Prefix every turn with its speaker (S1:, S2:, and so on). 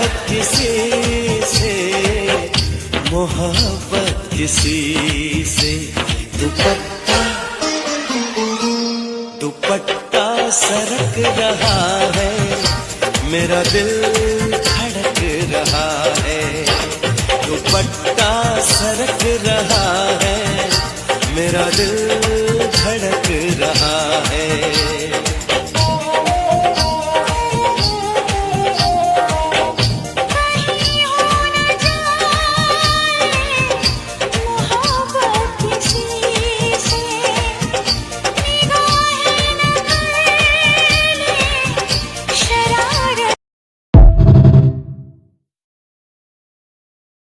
S1: किसी से, मोहब्बत किसी से। दुपट्टा दुपट्टा सरक रहा है, मेरा दिल धड़क रहा है। दुपट्टा सरक रहा है, मेरा दिल धड़क रहा है।